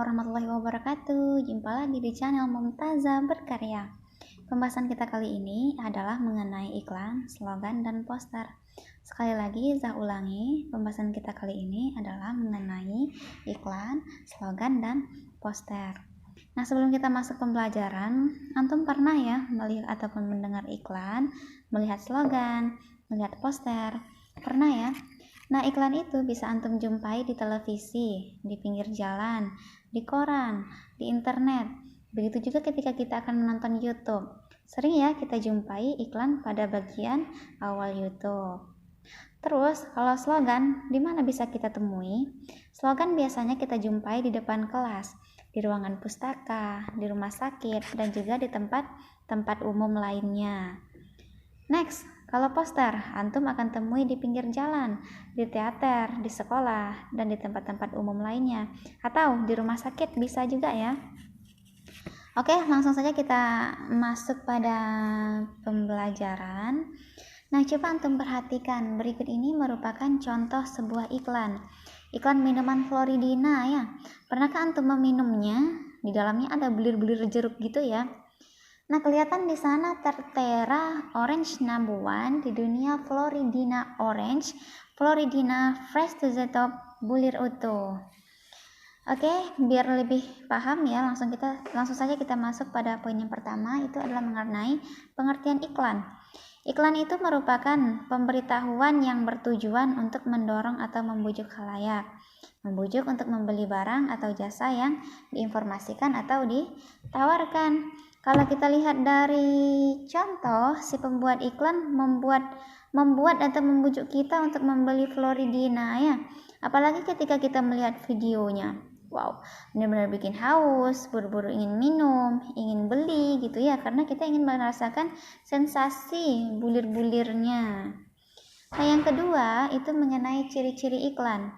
warahmatullahi wabarakatuh. Jumpa lagi di channel Mumtaza Berkarya. Pembahasan kita kali ini adalah mengenai iklan, slogan, dan poster. Sekali lagi saya ulangi, pembahasan kita kali ini adalah mengenai iklan, slogan, dan poster. Nah, sebelum kita masuk pembelajaran, antum pernah ya melihat ataupun mendengar iklan, melihat slogan, melihat poster? Pernah ya? Nah, iklan itu bisa antum jumpai di televisi, di pinggir jalan, di koran, di internet. Begitu juga ketika kita akan menonton YouTube. Sering ya kita jumpai iklan pada bagian awal YouTube. Terus, kalau slogan, di mana bisa kita temui? Slogan biasanya kita jumpai di depan kelas, di ruangan pustaka, di rumah sakit, dan juga di tempat-tempat umum lainnya. Next, kalau poster, antum akan temui di pinggir jalan, di teater, di sekolah, dan di tempat-tempat umum lainnya. Atau di rumah sakit bisa juga ya. Oke, langsung saja kita masuk pada pembelajaran. Nah, coba antum perhatikan, berikut ini merupakan contoh sebuah iklan. Iklan minuman Floridina ya. Pernahkah antum meminumnya? Di dalamnya ada bulir-bulir jeruk gitu ya. Nah, kelihatan di sana tertera Orange Number One di dunia, Floridina Orange, Floridina Fresh to the Top, bulir utuh. Oke, biar lebih paham ya, langsung saja kita masuk pada poin yang pertama, itu adalah mengenai pengertian iklan. Iklan itu merupakan pemberitahuan yang bertujuan untuk mendorong atau membujuk khalayak, membujuk untuk membeli barang atau jasa yang diinformasikan atau ditawarkan. Kalau kita lihat dari contoh, si pembuat iklan membuat atau membujuk kita untuk membeli Floridina ya. Apalagi ketika kita melihat videonya. Wow, benar-benar bikin haus, buru-buru ingin minum, ingin beli gitu ya, karena kita ingin merasakan sensasi bulir-bulirnya. Nah, yang kedua itu mengenai ciri-ciri iklan.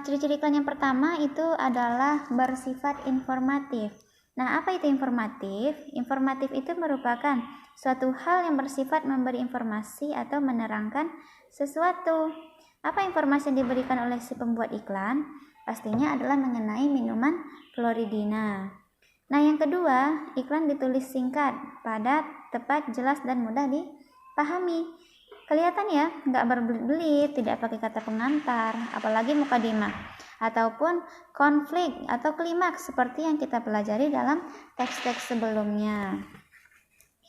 Ciri-ciri iklan yang pertama itu adalah bersifat informatif. Nah, apa itu informatif? Informatif itu merupakan suatu hal yang bersifat memberi informasi atau menerangkan sesuatu. Apa informasi yang diberikan oleh si pembuat iklan? Pastinya adalah mengenai minuman Floridina. Nah, yang kedua, iklan ditulis singkat, padat, tepat, jelas, dan mudah dipahami. Kelihatan ya, nggak berbelit-belit, tidak pakai kata pengantar, apalagi mukadimah, ataupun konflik atau klimaks seperti yang kita pelajari dalam teks-teks sebelumnya.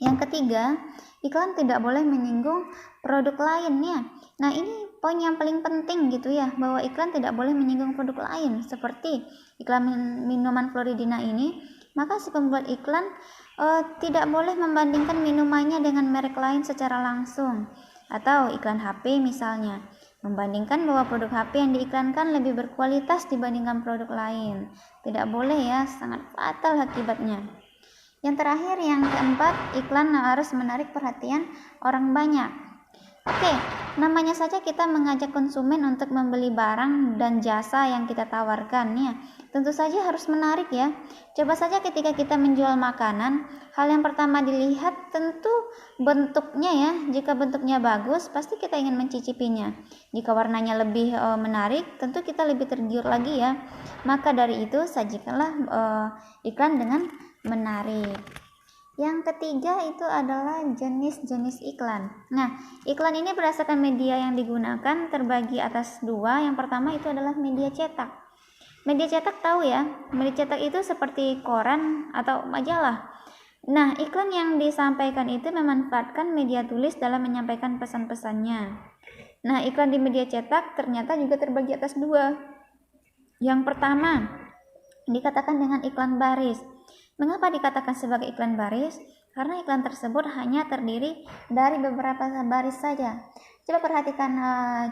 Yang ketiga, iklan tidak boleh menyinggung produk lainnya. Nah, ini poin yang paling penting gitu ya, bahwa iklan tidak boleh menyinggung produk lain. Seperti iklan minuman Floridina ini, maka si pembuat iklan tidak boleh membandingkan minumannya dengan merek lain secara langsung. Atau iklan HP misalnya, membandingkan bahwa produk HP yang diiklankan lebih berkualitas dibandingkan produk lain. Tidak boleh ya, sangat fatal akibatnya. Yang terakhir, yang keempat, iklan harus menarik perhatian orang banyak. Oke, namanya saja kita mengajak konsumen untuk membeli barang dan jasa yang kita tawarkan ya. Tentu saja harus menarik ya. Coba saja ketika kita menjual makanan, hal yang pertama dilihat tentu bentuknya ya. Jika bentuknya bagus, pasti kita ingin mencicipinya. Jika warnanya lebih menarik, tentu kita lebih tergiur lagi ya. Maka dari itu sajikanlah iklan dengan menarik. Yang ketiga itu adalah jenis-jenis iklan. Nah, iklan ini berdasarkan media yang digunakan terbagi atas dua. Yang pertama itu adalah media cetak. Media cetak tahu ya, media cetak itu seperti koran atau majalah. Nah, iklan yang disampaikan itu memanfaatkan media tulis dalam menyampaikan pesan-pesannya. Nah, iklan di media cetak ternyata juga terbagi atas dua. Yang pertama dikatakan dengan iklan baris. Mengapa dikatakan sebagai iklan baris? Karena iklan tersebut hanya terdiri dari beberapa baris saja. Coba perhatikan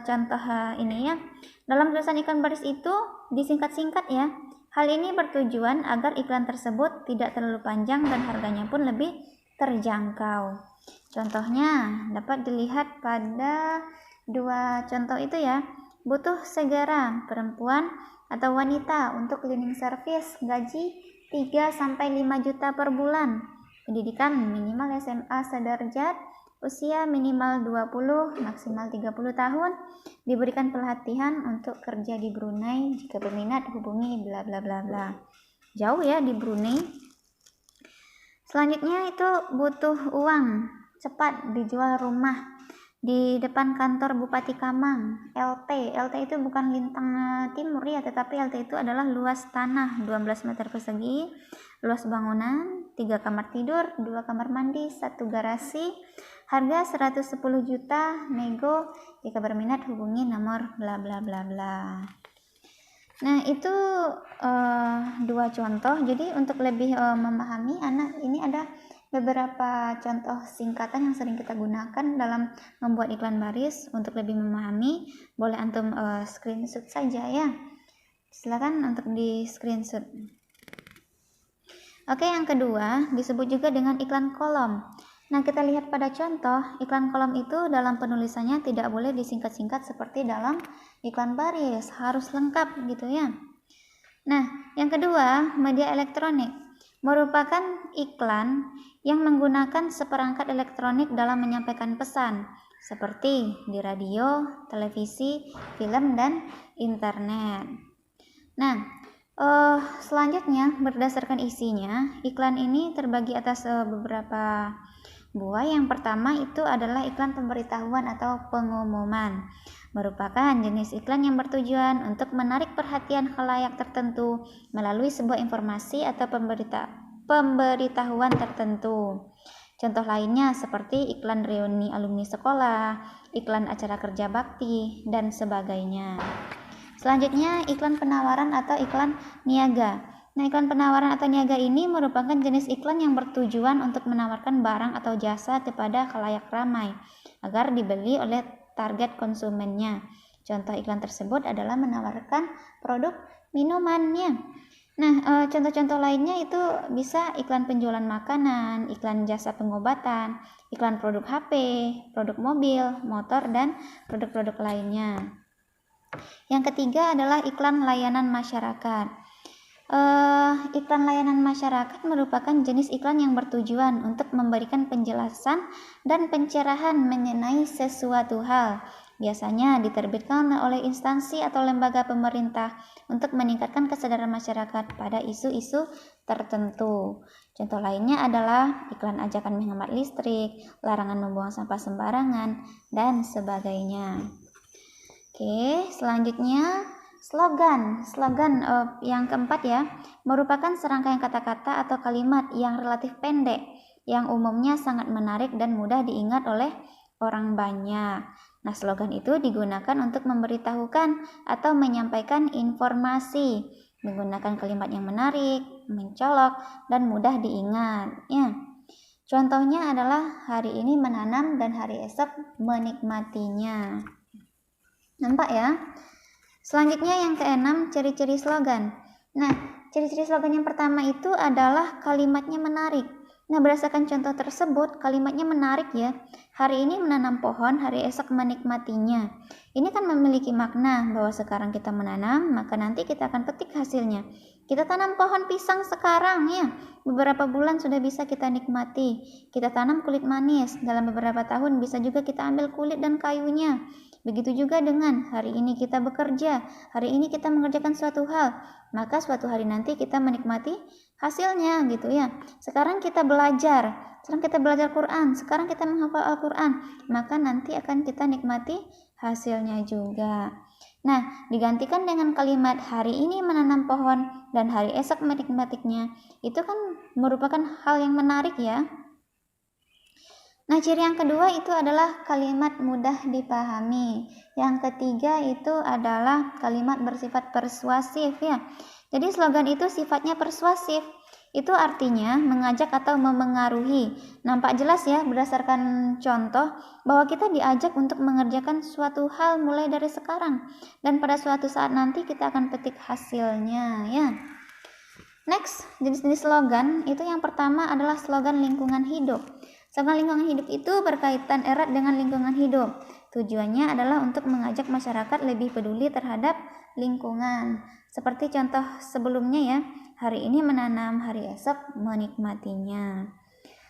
contoh ini ya. Dalam tulisan iklan baris itu disingkat-singkat ya. Hal ini bertujuan agar iklan tersebut tidak terlalu panjang dan harganya pun lebih terjangkau. Contohnya dapat dilihat pada dua contoh itu ya. Butuh segera perempuan atau wanita untuk cleaning service, gaji 3-5 juta per bulan. Pendidikan minimal SMA sederajat, usia minimal 20, maksimal 30 tahun, diberikan pelatihan untuk kerja di Brunei, jika berminat hubungi bla bla bla bla. Jauh ya di Brunei. Selanjutnya itu butuh uang, cepat dijual rumah di depan kantor Bupati Kamang, LT itu bukan Lintang Timur ya, tetapi LT itu adalah luas tanah 12 meter persegi, luas bangunan 3 kamar tidur, 2 kamar mandi, 1 garasi, harga 110 juta, nego, jika berminat hubungi nomor bla bla bla bla. Nah itu dua contoh. Jadi untuk lebih memahami anak, ini ada beberapa contoh singkatan yang sering kita gunakan dalam membuat iklan baris. Untuk lebih memahami, boleh antum screenshot saja ya. Silakan untuk di screenshot. Oke, yang kedua disebut juga dengan iklan kolom. Nah, kita lihat pada contoh, iklan kolom itu dalam penulisannya tidak boleh disingkat-singkat seperti dalam iklan baris, harus lengkap gitu ya. Nah, yang kedua, media elektronik merupakan iklan yang menggunakan seperangkat elektronik dalam menyampaikan pesan, seperti di radio, televisi, film, dan internet. Nah, selanjutnya berdasarkan isinya, iklan ini terbagi atas beberapa buah. Yang pertama itu adalah iklan pemberitahuan atau pengumuman, merupakan jenis iklan yang bertujuan untuk menarik perhatian khalayak tertentu melalui sebuah informasi atau pemberitahuan tertentu. Contoh lainnya seperti iklan reuni alumni sekolah, iklan acara kerja bakti, dan sebagainya. Selanjutnya iklan penawaran atau iklan niaga. Nah, iklan penawaran atau niaga ini merupakan jenis iklan yang bertujuan untuk menawarkan barang atau jasa kepada khalayak ramai agar dibeli oleh target konsumennya. Contoh iklan tersebut adalah menawarkan produk minumannya. Nah, contoh-contoh lainnya itu bisa iklan penjualan makanan, iklan jasa pengobatan, iklan produk HP, produk mobil, motor, dan produk-produk lainnya. Yang ketiga adalah iklan layanan masyarakat. Iklan layanan masyarakat merupakan jenis iklan yang bertujuan untuk memberikan penjelasan dan pencerahan mengenai sesuatu hal. Biasanya diterbitkan oleh instansi atau lembaga pemerintah untuk meningkatkan kesadaran masyarakat pada isu-isu tertentu. Contoh lainnya adalah iklan ajakan menghemat listrik, larangan membuang sampah sembarangan, dan sebagainya. Oke, selanjutnya slogan yang keempat ya, merupakan serangkaian kata-kata atau kalimat yang relatif pendek, yang umumnya sangat menarik dan mudah diingat oleh orang banyak. Nah, slogan itu digunakan untuk memberitahukan atau menyampaikan informasi, menggunakan kalimat yang menarik, mencolok, dan mudah diingat ya. Contohnya adalah hari ini menanam dan hari esok menikmatinya. Nampak ya? Selanjutnya yang keenam, ciri-ciri slogan. Nah, ciri-ciri slogan yang pertama itu adalah kalimatnya menarik. Nah, berdasarkan contoh tersebut, kalimatnya menarik ya. Hari ini menanam pohon, hari esok menikmatinya. Ini kan memiliki makna bahwa sekarang kita menanam, maka nanti kita akan petik hasilnya. Kita tanam pohon pisang sekarang ya, beberapa bulan sudah bisa kita nikmati. Kita tanam kulit manis, dalam beberapa tahun bisa juga kita ambil kulit dan kayunya. Begitu juga dengan hari ini kita bekerja, hari ini kita mengerjakan suatu hal, maka suatu hari nanti kita menikmati hasilnya gitu ya. Sekarang kita belajar Quran, sekarang kita menghafal Al-Quran, maka nanti akan kita nikmati hasilnya juga. Nah, digantikan dengan kalimat hari ini menanam pohon dan hari esok menikmatinya, itu kan merupakan hal yang menarik ya. Nah, ciri yang kedua itu adalah kalimat mudah dipahami. Yang ketiga itu adalah kalimat bersifat persuasif ya. Jadi slogan itu sifatnya persuasif. Itu artinya mengajak atau memengaruhi. Nampak jelas ya berdasarkan contoh bahwa kita diajak untuk mengerjakan suatu hal mulai dari sekarang. Dan pada suatu saat nanti kita akan petik hasilnya ya. Next, jenis-jenis slogan itu yang pertama adalah slogan lingkungan hidup. Slogan lingkungan hidup itu berkaitan erat dengan lingkungan hidup. Tujuannya adalah untuk mengajak masyarakat lebih peduli terhadap lingkungan. Seperti contoh sebelumnya ya, hari ini menanam, hari esok menikmatinya.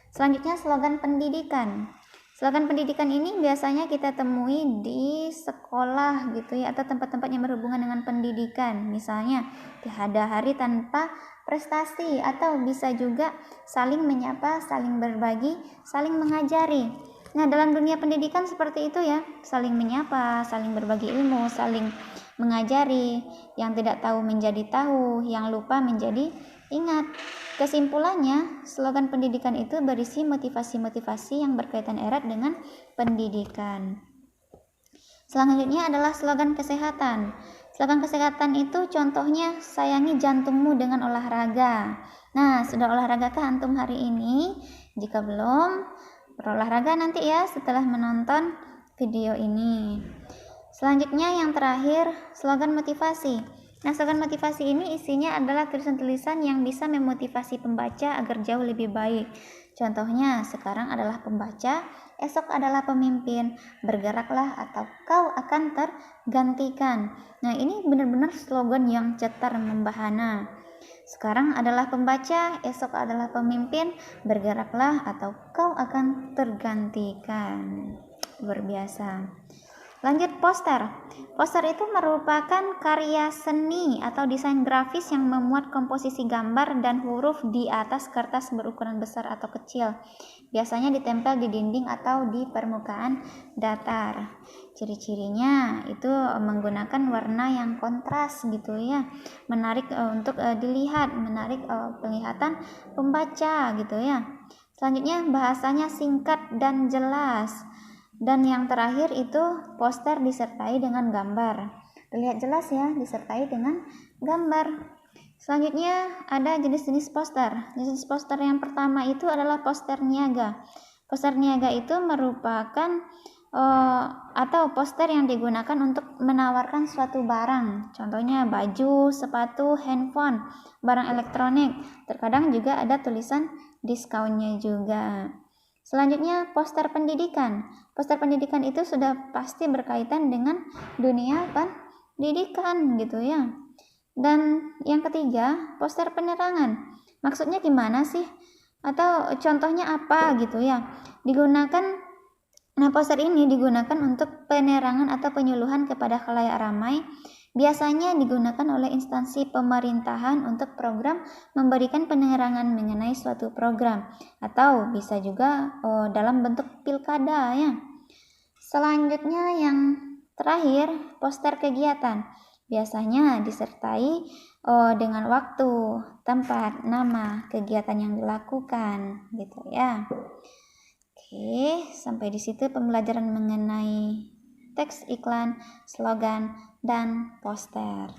Selanjutnya slogan pendidikan. Slogan pendidikan ini biasanya kita temui di sekolah gitu ya, atau tempat-tempat yang berhubungan dengan pendidikan. Misalnya, tiada hari tanpa prestasi, atau bisa juga saling menyapa, saling berbagi, saling mengajari. Nah, dalam dunia pendidikan seperti itu ya, saling menyapa, saling berbagi ilmu, saling mengajari, yang tidak tahu menjadi tahu, yang lupa menjadi ingat. Kesimpulannya, slogan pendidikan itu berisi motivasi-motivasi yang berkaitan erat dengan pendidikan. Selanjutnya adalah slogan kesehatan. Slogan kesehatan itu contohnya, sayangi jantungmu dengan olahraga. Nah, sudah olahragakah antum hari ini? Jika belum, berolahraga nanti ya setelah menonton video ini. Selanjutnya yang terakhir, slogan motivasi. Nah, slogan motivasi ini isinya adalah tulisan-tulisan yang bisa memotivasi pembaca agar jauh lebih baik. Contohnya, sekarang adalah pembaca, esok adalah pemimpin, bergeraklah atau kau akan tergantikan. Nah, ini benar-benar slogan yang cetar membahana. Sekarang adalah pembaca, esok adalah pemimpin, bergeraklah atau kau akan tergantikan. Luar biasa. Lanjut, poster. Poster itu merupakan karya seni atau desain grafis yang memuat komposisi gambar dan huruf di atas kertas berukuran besar atau kecil. Biasanya ditempel di dinding atau di permukaan datar. Ciri-cirinya itu menggunakan warna yang kontras gitu ya, menarik untuk dilihat, menarik penglihatan pembaca gitu ya. Selanjutnya bahasanya singkat dan jelas. Dan yang terakhir itu poster disertai dengan gambar. Terlihat jelas ya, disertai dengan gambar. Selanjutnya ada jenis-jenis poster. Jenis poster yang pertama itu adalah poster niaga. Poster niaga itu merupakan atau poster yang digunakan untuk menawarkan suatu barang. Contohnya baju, sepatu, handphone, barang elektronik. Terkadang juga ada tulisan diskonnya juga. Selanjutnya poster pendidikan. Poster pendidikan itu sudah pasti berkaitan dengan dunia pendidikan gitu ya. Dan yang ketiga, poster penerangan. Maksudnya gimana sih? Atau contohnya apa gitu ya? Poster ini digunakan untuk penerangan atau penyuluhan kepada khalayak ramai. Biasanya digunakan oleh instansi pemerintahan untuk program memberikan penerangan mengenai suatu program, atau bisa juga dalam bentuk pilkada ya. Selanjutnya yang terakhir, poster kegiatan. Biasanya disertai dengan waktu, tempat, nama, kegiatan yang dilakukan gitu ya. Oke, sampai di situ pembelajaran mengenai teks iklan, slogan, dan poster.